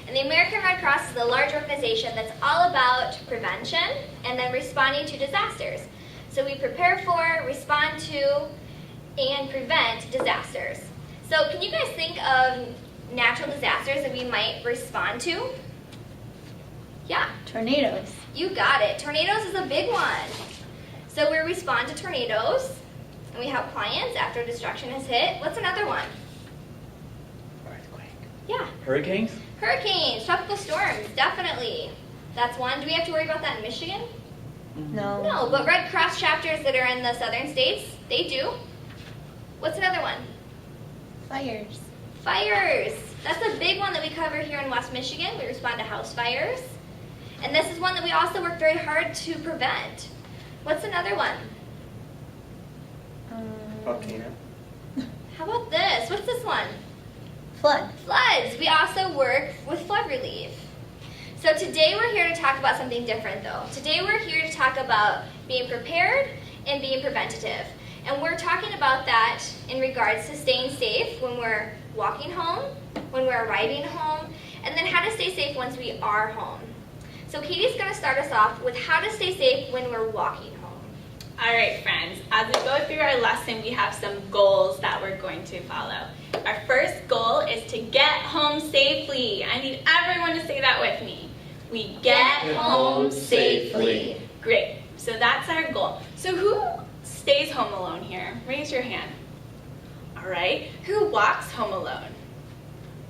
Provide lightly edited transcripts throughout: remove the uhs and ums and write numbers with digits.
And the American Red Cross is a large organization that's all about prevention and then responding to disasters. So we prepare for, respond to, and prevent disasters. So can you guys think of natural disasters that we might respond to? Yeah. Tornadoes. You got it. Tornadoes is a big one. So we respond to tornadoes, and we help clients after destruction has hit. What's another one? Earthquake. Yeah. Hurricanes? Hurricanes, tropical storms, definitely. That's one. Do we have to worry about that in Michigan? No. No, but Red Cross chapters that are in the southern states, they do. What's another one? Fires. Fires. That's a big one that we cover here in West Michigan. We respond to house fires. And this is one that we also work very hard to prevent. What's another one? Volcano. How about this? What's this one? Flood. Floods. We also work with flood relief. So today we're here to talk about something different though. Today we're here to talk about being prepared and being preventative. And we're talking about that in regards to staying safe when we're walking home, when we're arriving home, and then how to stay safe once we are home. So Katie's going to start us off with how to stay safe when we're walking home. All right, friends, as we go through our lesson, we have some goals that we're going to follow. Our first goal is to get home safely. I need everyone to say that with me. We get home safely. Great, so that's our goal. So who stays home alone here? Raise your hand. All right, who walks home alone?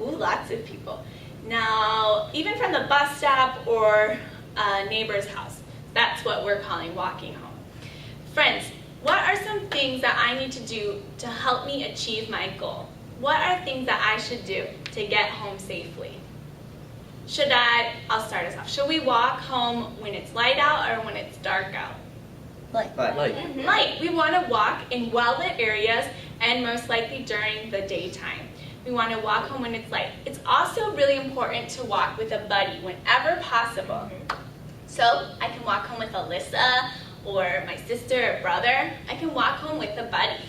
Ooh, lots of people. Now, even from the bus stop or a neighbor's house, that's what we're calling walking home. Friends, what are some things that I need to do to help me achieve my goal? What are things that I should do to get home safely? I'll start us off. Should we walk home when it's light out or when it's dark out? Light. Light. Light. We want to walk in well-lit areas and most likely during the daytime. We want to walk home when it's light. It's also really important to walk with a buddy whenever possible. So I can walk home with Alyssa or my sister or brother. I can walk home with a buddy.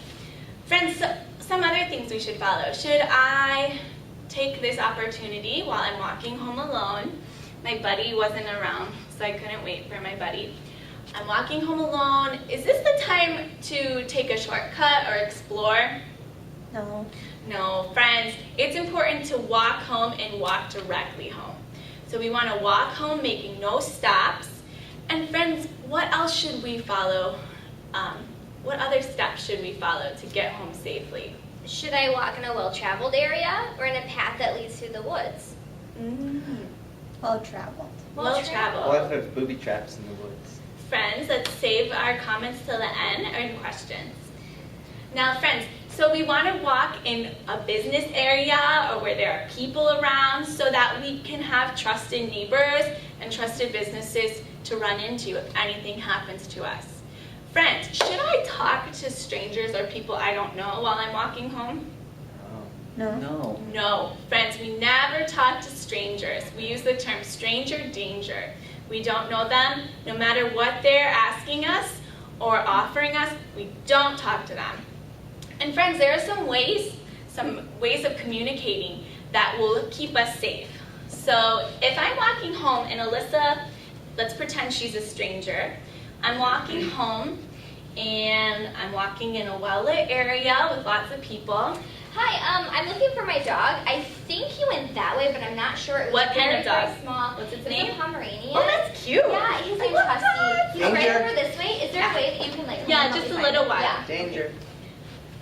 Friends, some other things we should follow. Should I take this opportunity while I'm walking home alone? My buddy wasn't around, so I couldn't wait for my buddy. I'm walking home alone. Is this the time to take a shortcut or explore? No. No, friends, it's important to walk home and walk directly home. So we want to walk home making no stops. And friends, what else should we follow? What other steps should we follow to get home safely? Should I walk in a well-traveled area or in a path that leads through the woods? Well traveled. Well-traveled. What if there's booby traps in the woods? Friends, let's save our comments till the end or in questions. Now, friends, so we want to walk in a business area or where there are people around so that we can have trusted neighbors and trusted businesses to run into if anything happens to us. Friends, should I talk to strangers or people I don't know while I'm walking home? No. No. No, friends, we never talk to strangers. We use the term stranger danger. We don't know them. No matter what they're asking us or offering us, we don't talk to them. And friends, there are some ways of communicating that will keep us safe. So if I'm walking home and Alyssa, let's pretend she's a stranger. I'm walking home and I'm walking in a well-lit area with lots of people. Hi, I'm looking for my dog. I think he went that way, but I'm not sure. It was What kind of dog? Very small. What's its It's name? a Pomeranian. Oh, that's cute. Yeah, his I name's love Husky. dogs. He's right Danger. over this way. Is there a way that you can Yeah, just a little while. Yeah. Danger.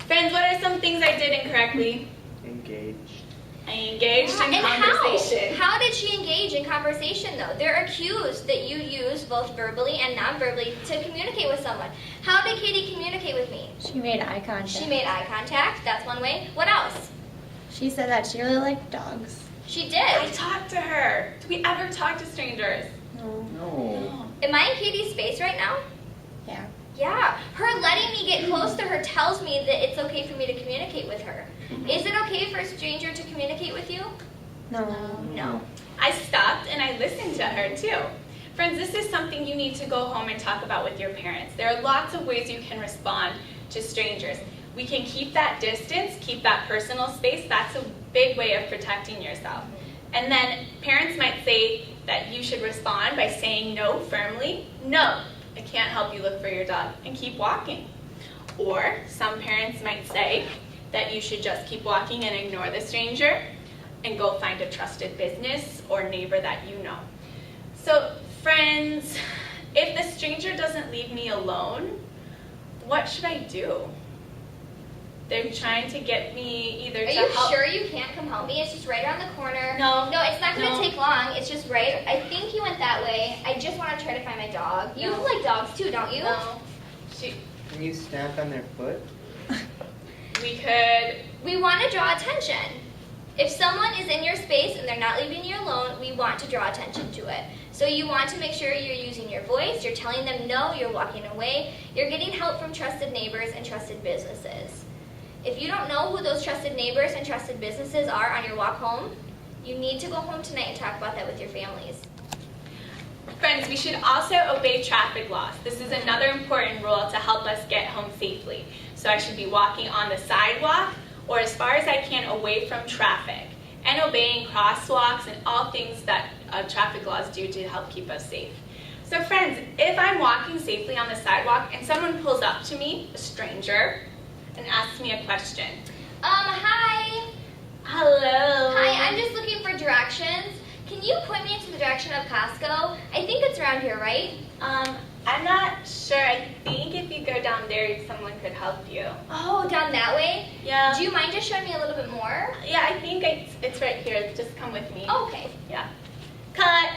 Friends, what are some things I did incorrectly? Engaged. I engaged in And conversation. How did she engage in conversation though? There are cues that you use both verbally and non-verbally to communicate with someone. How did Katie communicate with me? She made eye contact. She made eye contact. That's one way. What else? She said that she really liked dogs. She I did. talked to her. Do we ever talk to strangers? No. No. Am I in Katie's space right now? Yeah. Yeah, her letting me get close to her tells me that it's okay for me to communicate with her. Is it okay for a stranger to communicate with you? No. No. I stopped and I listened to her too. Friends, this is something you need to go home and talk about with your parents. There are lots of ways you can respond to strangers. We can keep that distance, keep that personal space. That's a big way of protecting yourself. And then parents might say that you should respond by saying no firmly. No, I can't help you look for your dog, and keep walking. Or some parents might say that you should just keep walking and ignore the stranger and go find a trusted business or neighbor that you know. So friends, if the stranger doesn't leave me alone, what should I do? They're trying to get me either Are to you help. sure you can't come help me? It's just right around the corner. No. No, it's not going to No. take long. It's just right. I think you went that way. I just want to try to find my dog. You No. like dogs too, don't you? No. Can you stamp on their foot? We could. We want to draw attention. If someone is in your space and they're not leaving you alone, we want to draw attention to it. So you want to make sure you're using your voice, you're telling them no, you're walking away, you're getting help from trusted neighbors and trusted businesses. If you don't know who those trusted neighbors and trusted businesses are on your walk home, you need to go home tonight and talk about that with your families. Friends, we should also obey traffic laws. This is another important rule to help us get home safely. So I should be walking on the sidewalk or as far as I can away from traffic, and obeying crosswalks and all things that traffic laws do to help keep us safe. So friends, if I'm walking safely on the sidewalk and someone pulls up to me, a stranger, and asks me a question. Hi. Hello. Hi, I'm just looking for directions. Can you point me into the direction of Costco? I think it's around here, right? I'm not sure. I think if you go down there, someone could help you. Oh, down that way? Yeah. Do you mind just showing me a little bit more? Yeah, I think it's right here. Just come with me. Oh, okay. Yeah. Cut.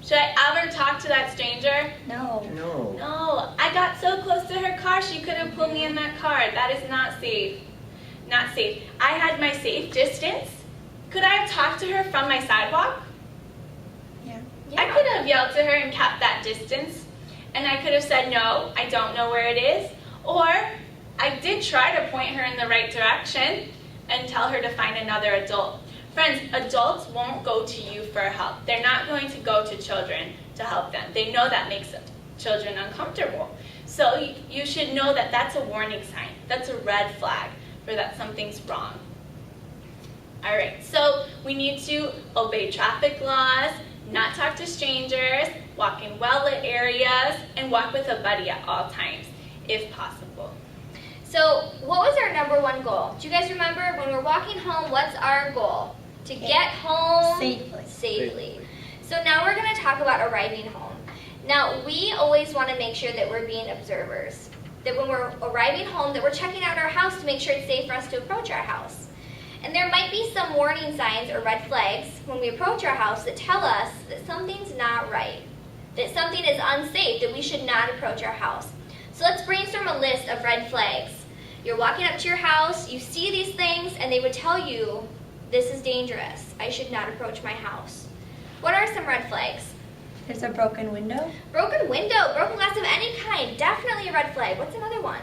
Should I ever talk to that stranger? No. No. No. I got so close to her car, she could have pulled me in that car. That is not safe. Not safe. I had my safe distance. Could I have talked to her from my sidewalk? Yeah. I could have yelled to her and kept that distance. And I could have said, no, I don't know where it is. Or I did try to point her in the right direction and tell her to find another adult. Friends, adults won't go to you for help. They're not going to go to children to help them. They know that makes children uncomfortable. So you should know that that's a warning sign. That's a red flag for that something's wrong. All right, so we need to obey traffic laws, not talk to strangers, walk in well-lit areas, and walk with a buddy at all times, if possible. So, what was our number one goal? Do you guys remember when we're walking home, what's our goal? To get home safely. So now we're going to talk about arriving home. Now, we always want to make sure that we're being observers. That when we're arriving home, that we're checking out our house to make sure it's safe for us to approach our house. And there might be some warning signs or red flags when we approach our house that tell us that something's not right, that something is unsafe, that we should not approach our house. So let's brainstorm a list of red flags. You're walking up to your house, you see these things, and they would tell you, this is dangerous. I should not approach my house. What are some red flags? There's a broken window. Broken window, broken glass of any kind, definitely a red flag. What's another one?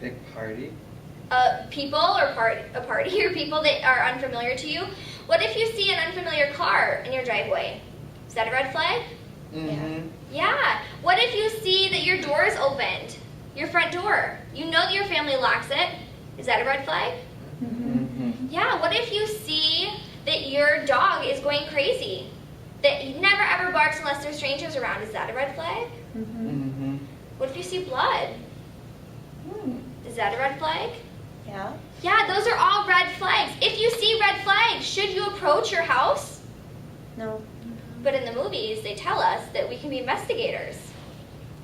Big party. People or a party or people that are unfamiliar to you. What if you see an unfamiliar car in your driveway? Is that a red flag? Mm-hmm. Yeah. What if you see that your door is opened? Your front door. You know that your family locks it. Is that a red flag? Mm-hmm. Yeah. What if you see that your dog is going crazy? That he never ever barks unless there's strangers around. Is that a red flag? Mm-hmm. What if you see blood? Is that a red flag? Yeah. Yeah, those are all red flags. If you see red flags, should you approach your house? No. But in the movies, they tell us that we can be investigators.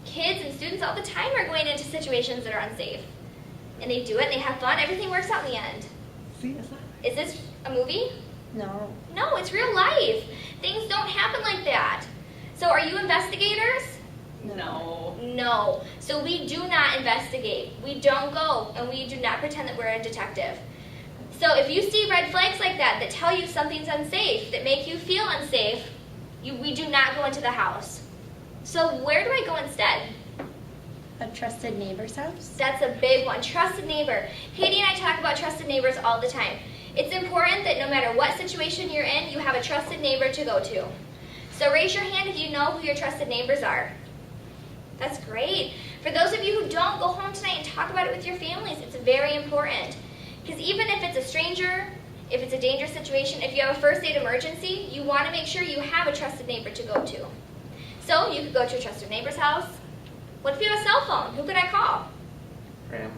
Kids and students all the time are going into situations that are unsafe. And they do it, and they have fun, everything works out in the end. Is this a movie? No. No, it's real life. Things don't happen like that. So are you investigators? No. No. So we do not investigate. We don't go, and we do not pretend that we're a detective. So if you see red flags like that that tell you something's unsafe, that make you feel unsafe, we do not go into the house. So where do I go instead? A trusted neighbor's house. That's a big one. Trusted neighbor. Katie and I talk about trusted neighbors all the time. It's important that no matter what situation you're in, you have a trusted neighbor to go to. So raise your hand if you know who your trusted neighbors are. That's great. For those of you who don't, go home tonight and talk about it with your families. It's very important. Because even if it's a stranger, If it's a dangerous situation, if you have a first aid emergency, you want to make sure you have a trusted neighbor to go to. So you could go to a trusted neighbor's house. What if you have a cell phone? Who could I call? Grandma.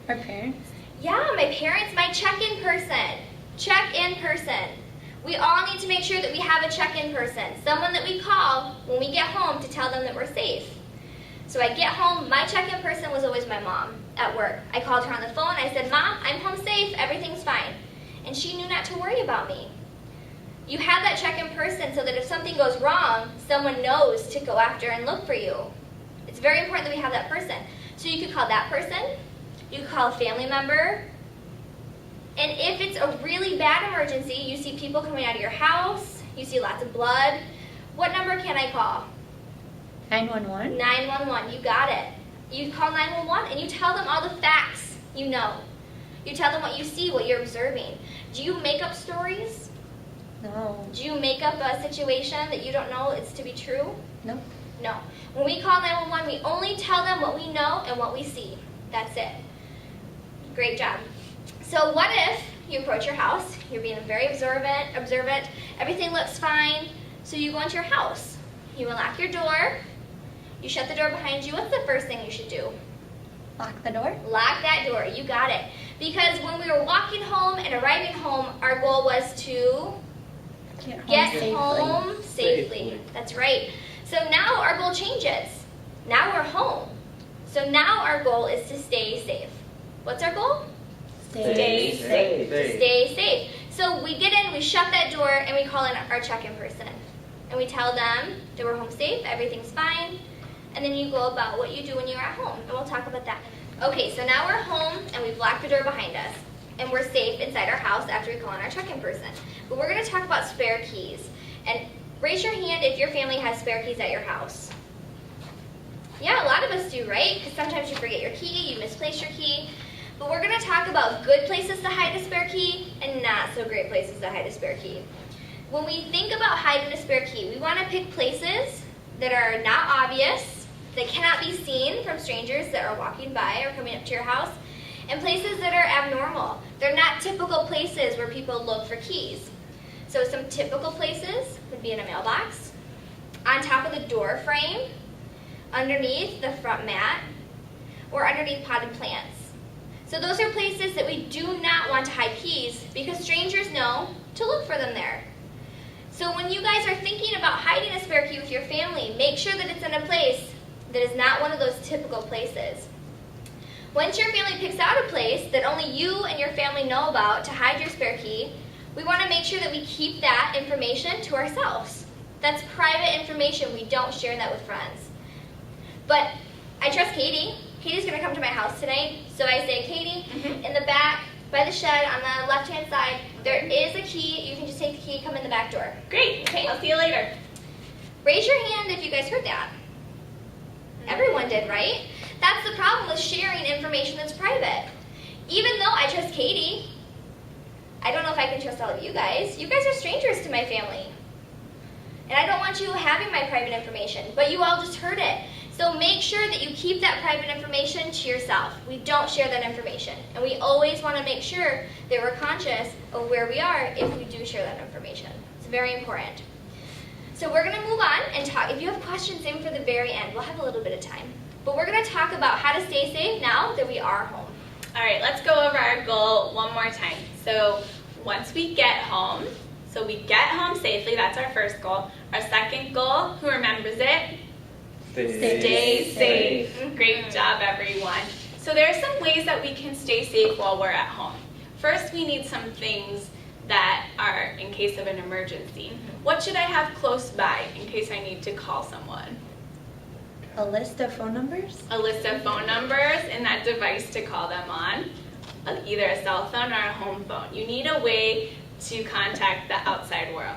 Our parents? Yeah, my parents, my check-in person. Check-in person. We all need to make sure that we have a check-in person, someone that we call when we get home to tell them that we're safe. So I get home, my check-in person was always my mom at work. I called her on the phone, I said, Mom, I'm home safe, everything's fine. And she knew not to worry about me. You have that check-in person so that if something goes wrong, someone knows to go after and look for you. It's very important that we have that person. So you could call that person, you could call a family member, and if it's a really bad emergency, you see people coming out of your house, you see lots of blood, what number can I call? 911? 911, you got it. You call 911 and you tell them all the facts you know. You tell them what you see, what you're observing. Do you make up stories? No. Do you make up a situation that you don't know is to be true? Nope. No. When we call 911, we only tell them what we know and what we see. That's it. Great job. So what if you approach your house, you're being very observant, everything looks fine, so you go into your house. You unlock your door, you shut the door behind you. What's the first thing you should do? Lock the door? Lock that door, you got it. Because when we were walking home and arriving home, our goal was to get home safely. That's right. So now our goal changes. Now we're home. So now our goal is to stay safe. What's our goal? Stay safe. Stay safe. So we get in, we shut that door, and we call in our check-in person. And we tell them that we're home safe, everything's fine, and then you go about what you do when you're at home, and we'll talk about that. Okay, so now we're home, and we've locked the door behind us, and we're safe inside our house after we call in our check-in person. But we're going to talk about spare keys. And raise your hand if your family has spare keys at your house. Yeah, a lot of us do, right? Because sometimes you forget your key, you misplace your key. But we're going to talk about good places to hide a spare key and not so great places to hide a spare key. When we think about hiding a spare key, we want to pick places that are not obvious, that cannot be seen from strangers that are walking by or coming up to your house, and places that are abnormal. They're not typical places where people look for keys. So some typical places would be in a mailbox, on top of the door frame, underneath the front mat, or underneath potted plants. So those are places that we do not want to hide keys because strangers know to look for them there. So when you guys are thinking about hiding a spare key with your family, make sure that it's in a place that is not one of those typical places. Once your family picks out a place that only you and your family know about to hide your spare key, we want to make sure that we keep that information to ourselves. That's private information. We don't share that with friends. But I trust Katie. Katie's going to come to my house tonight. So I say, Katie, in the back, by the shed, on the left-hand side, there is a key. You can just take the key, come in the back door. Great. Okay, I'll see you later. Raise your hand if you guys heard that. Everyone did, right? That's the problem with sharing information that's private. Even though I trust Katie, I don't know if I can trust all of you guys. You guys are strangers to my family. And I don't want you having my private information, but you all just heard it. So make sure that you keep that private information to yourself. We don't share that information. And we always want to make sure that we're conscious of where we are if we do share that information. It's very important. So we're going to move on and talk. If you have questions, save them for the very end. We'll have a little bit of time. But we're going to talk about how to stay safe now that we are home. All right, let's go over our goal one more time. So once we get home, so we get home safely, that's our first goal. Our second goal, who remembers it? Stay safe. Great job, everyone. So there are some ways that we can stay safe while we're at home. First, we need some things that are in case of an emergency. What should I have close by in case I need to call someone? A list of phone numbers? A list of phone numbers and that device to call them on, either a cell phone or a home phone. You need a way to contact the outside world.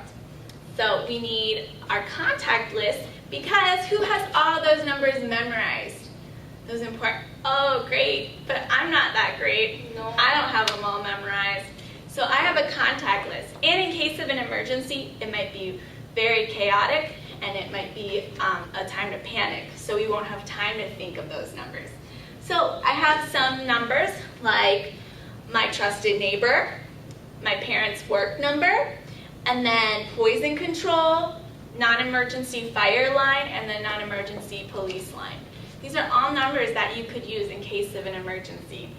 So we need our contact list because who has all those numbers memorized? Those important. Oh, great, but I'm not that great. No. I don't have them all memorized. So I have a contact list. And in case of an emergency, it might be very chaotic and it might be a time to panic. So we won't have time to think of those numbers. So I have some numbers like my trusted neighbor, my parents' work number, and then poison control, non-emergency fire line, and the non-emergency police line. These are all numbers that you could use in case of an emergency.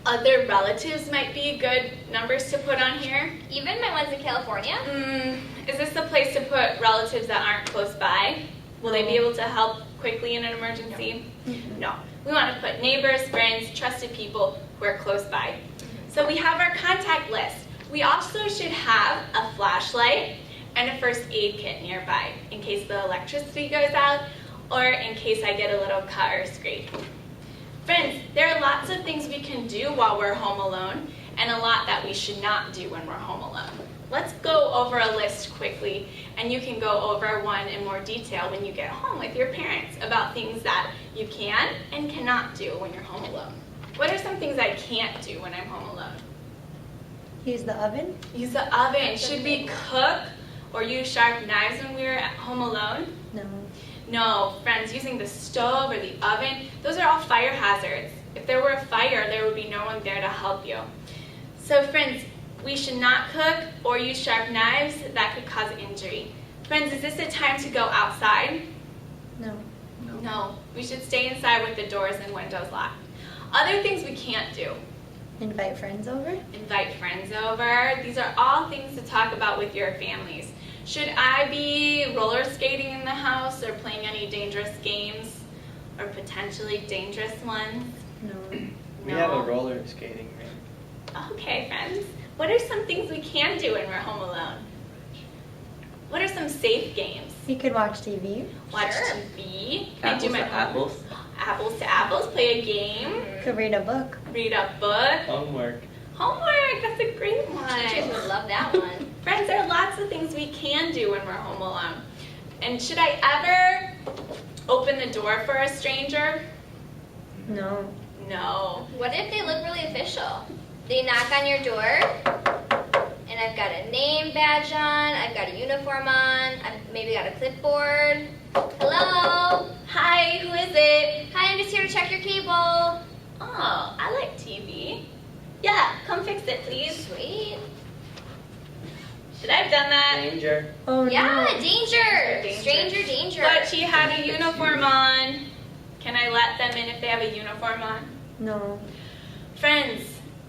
Other relatives might be good numbers to put on here. Even my ones in California? Is this the place to put relatives that aren't close by? Will they be able to help quickly in an emergency? No. We want to put neighbors, friends, trusted people who are close by. So we have our contact list. We also should have a flashlight and a first aid kit nearby in case the electricity goes out or in case I get a little cut or scrape. Friends, there are lots of things we can do while we're home alone and a lot that we should not do when we're home alone. Let's go over a list quickly, and you can go over one in more detail when you get home with your parents about things that you can and cannot do when you're home alone. What are some things I can't do when I'm home alone? Use the oven? Use the oven. Should we cook or use sharp knives when we're at home alone? No. No, friends, using the stove or the oven, those are all fire hazards. If there were a fire, there would be no one there to help you. So friends, we should not cook or use sharp knives that could cause injury. Friends, is this a time to go outside? No. No, we should stay inside with the doors and windows locked. Other things we can't do. Invite friends over? Invite friends over. These are all things to talk about with your families. Should I be roller skating in the house or playing any dangerous games or potentially dangerous ones? No. We have a roller skating rink. Okay, friends. What are some things we can do when we're home alone? What are some safe games? You could watch TV. Watch Sure. TV. Can I do Apples my to apples. Apples to apples. Play a game. Could read a book. Read a book. Homework. Homework. That's a great Teachers one. would love that one. Friends, there are lots of things we can do when we're home alone. And should I ever open the door for a stranger? No. No. What if they look really official? They knock on your door, and I've got a name badge on, I've got a uniform on, I've maybe got a clipboard. Hello? Hi, who is it? Hi, I'm just here to check your cable. Oh, I like TV. Yeah, come fix it, please. Sweet. Should I have done that? Danger. Oh Yeah, no. danger. Danger. Stranger danger. But she had a uniform on. Can I let them in if they have a uniform on? No. Friends,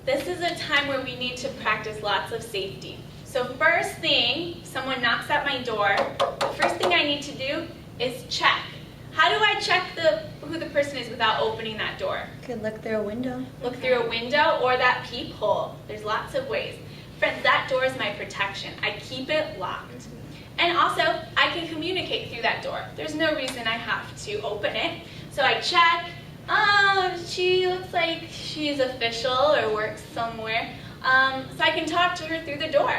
this is a time where we need to practice lots of safety. So first thing, someone knocks at my door, the first thing I need to do is check. How do I check who the person is without opening that door? Could look through a window. Look through a window or that peephole. There's lots of ways. Friends, that door is my protection. I keep it locked. And also, I can communicate through that door. There's no reason I have to open it. So I check. Oh, she looks like she's official or works somewhere. So I can talk to her through the door.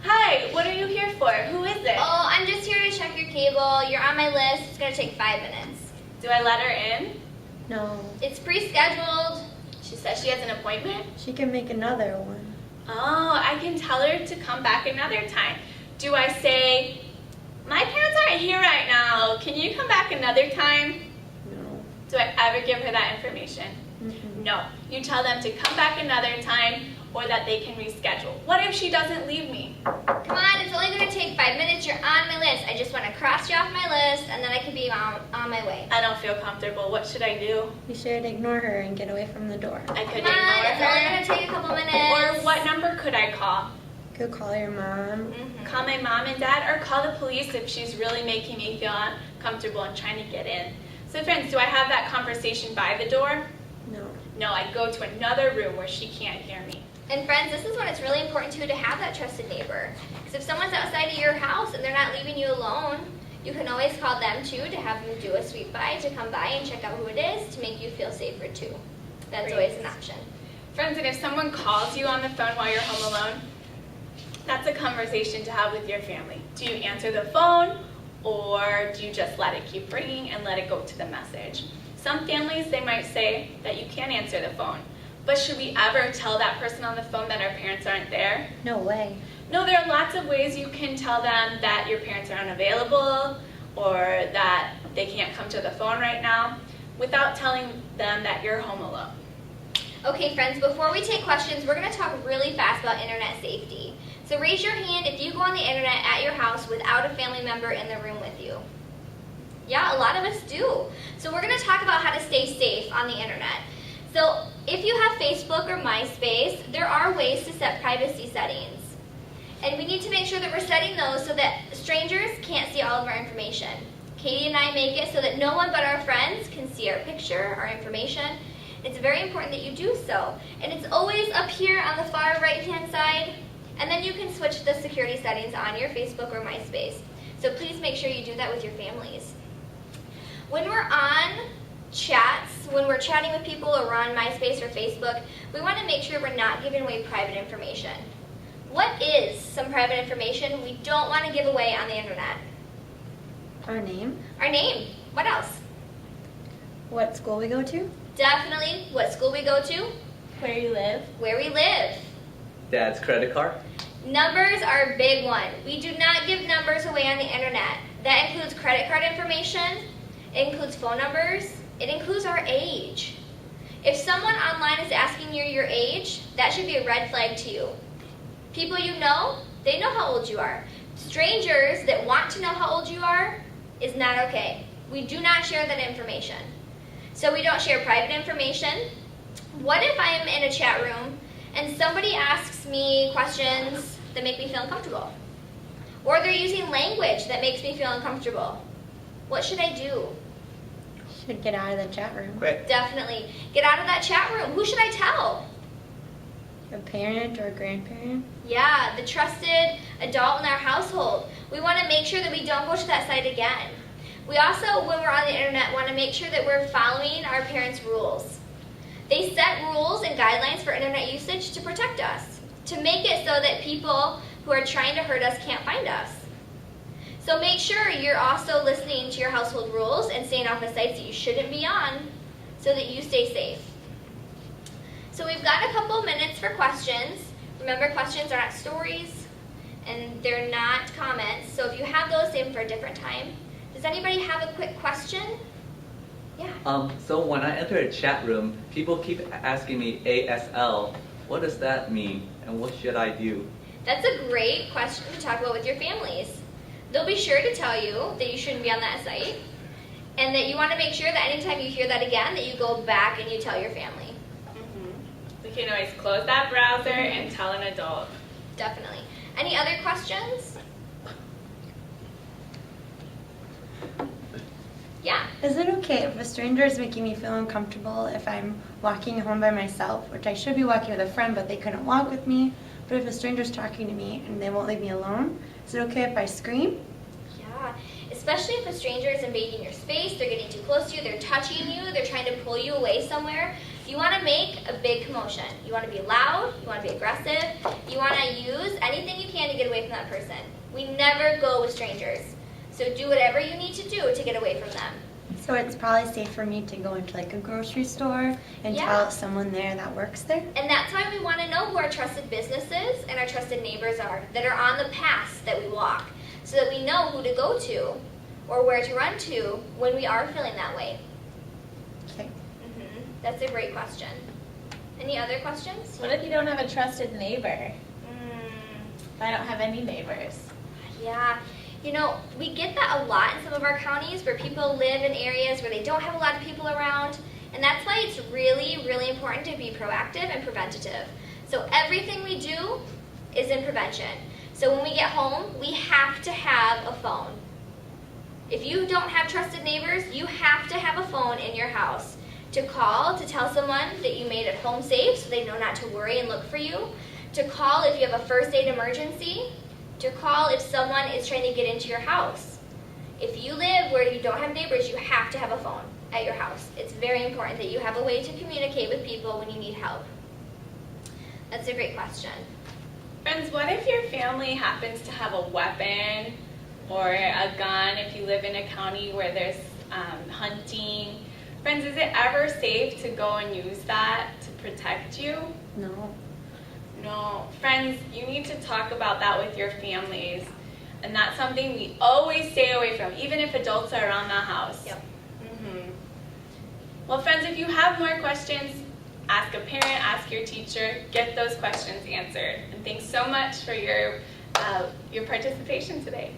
Hi, what are you here for? Who is it? Oh, I'm just here to check your cable. You're on my list. It's going to take 5 minutes. Do I let her in? No. It's pre-scheduled. She says she has an appointment. She can make another one. Oh, I can tell her to come back another time. Do I say, my parents aren't here right now. Can you come back another time? No. Do I ever give her that information? Mm-mm. No. You tell them to come back another time or that they can reschedule. What if she doesn't leave me? Come on, it's only going to take 5 minutes. You're on my list. I just want to cross you off my list, and then I can be on my way. I don't feel comfortable. What should I do? You should ignore her and get away from the door. I could Come on, ignore it's only her. going to take a couple minutes. Or what number could I call? Could call your mom. Call my mom and dad or call the police if she's really making me feel uncomfortable and trying to get in. So friends, do I have that conversation by the door? No. No, I go to another room where she can't hear me. And friends, this is when it's really important too to have that trusted neighbor. Because if someone's outside of your house and they're not leaving you alone, you can always call them too to have them do a sweep by, to come by and check out who it is, to make you feel safer too. That's Great. always an option. Friends, and if someone calls you on the phone while you're home alone, that's a conversation to have with your family. Do you answer the phone or do you just let it keep ringing and let it go to the message? Some families, they might say that you can't answer the phone. But should we ever tell that person on the phone that our parents aren't there? No way. No, there are lots of ways you can tell them that your parents are unavailable or that they can't come to the phone right now without telling them that you're home alone. Okay, friends, before we take questions, we're going to talk really fast about internet safety. So raise your hand if you go on the internet at your house without a family member in the room with you. Yeah, a lot of us do. So we're going to talk about how to stay safe on the internet. So if you have Facebook or MySpace, there are ways to set privacy settings. And we need to make sure that we're setting those so that strangers can't see all of our information. Katie and I make it so that no one but our friends can see our picture, our information. It's very important that you do so. And it's always up here on the far right-hand side. And then you can switch the security settings on your Facebook or MySpace. So please make sure you do that with your families. When we're on chats, when we're chatting with people or we're on MySpace or Facebook, we want to make sure we're not giving away private information. What is some private information we don't want to give away on the internet? Our name, Our name. What else? what school we go to, Definitely what school we go to, Where you live. where we live. Dad's credit card. Numbers are a big one. We do not give numbers away on the internet. That includes credit card information, it includes phone numbers, it includes our age. If someone online is asking you your age, that should be a red flag to you. People you know, they know how old you are. Strangers that want to know how old you are is not okay. We do not share that information. So we don't share private information. What if I am in a chat room and somebody asks me questions that make me feel uncomfortable? Or they're using language that makes me feel uncomfortable? What should I do? should get out of the chat room. Great. Definitely. Get out of that chat room. Who should I tell? A parent or a grandparent. Yeah, the trusted adult in our household. We want to make sure that we don't go to that site again. We also, when we're on the internet, want to make sure that we're following our parents' rules. They set rules and guidelines for internet usage to protect us, to make it so that people who are trying to hurt us can't find us. So make sure you're also listening to your household rules and staying off of sites that you shouldn't be on so that you stay safe. So we've got a couple minutes for questions. Remember, questions are not stories and they're not comments. So if you have those, save them for a different time. Does anybody have a quick question? Yeah. So when I enter a chat room, people keep asking me ASL. What does that mean, and what should I do? That's a great question to talk about with your families. They'll be sure to tell you that you shouldn't be on that site, and that you want to make sure that anytime you hear that again, that you go back and you tell your family. You can always close that browser and tell an adult. Definitely. Any other questions? Yeah. Is it okay if a stranger is making me feel uncomfortable if I'm walking home by myself, which I should be walking with a friend, but they couldn't walk with me? But if a stranger's talking to me and they won't leave me alone, is it okay if I scream? Yeah. Especially if a stranger is invading your space, they're getting too close to you, they're touching you, they're trying to pull you away somewhere. You want to make a big commotion. You want to be loud, you want to be aggressive, you want to use anything you can to get away from that person. We never go with strangers. So do whatever you need to do to get away from them. So it's probably safe for me to go into like a grocery store and Yeah. tell someone there that works there? And that's why we want to know who our trusted businesses and our trusted neighbors are that are on the paths that we walk, so that we know who to go to or where to run to when we are feeling that way. Okay. That's a great question. Any other questions? What if you don't have a trusted neighbor? If I don't have any neighbors? Yeah. You know, we get that a lot in some of our counties where people live in areas where they don't have a lot of people around. And that's why it's really, really important to be proactive and preventative. So everything we do is in prevention. So when we get home, we have to have a phone. If you don't have trusted neighbors, you have to have a phone in your house to call to tell someone that you made it home safe so they know not to worry and look for you, to call if you have a first aid emergency, to call if someone is trying to get into your house. If you live where you don't have neighbors, you have to have a phone at your house. It's very important that you have a way to communicate with people when you need help. That's a great question. Friends, what if your family happens to have a weapon or a gun if you live in a county where there's hunting? Friends, is it ever safe to go and use that to protect you? No. No. Friends, you need to talk about that with your families. And that's something we always stay away from, even if adults are around the house. Yep. Well, friends, if you have more questions, Ask a parent, ask your teacher, get those questions answered. And thanks so much for your participation today.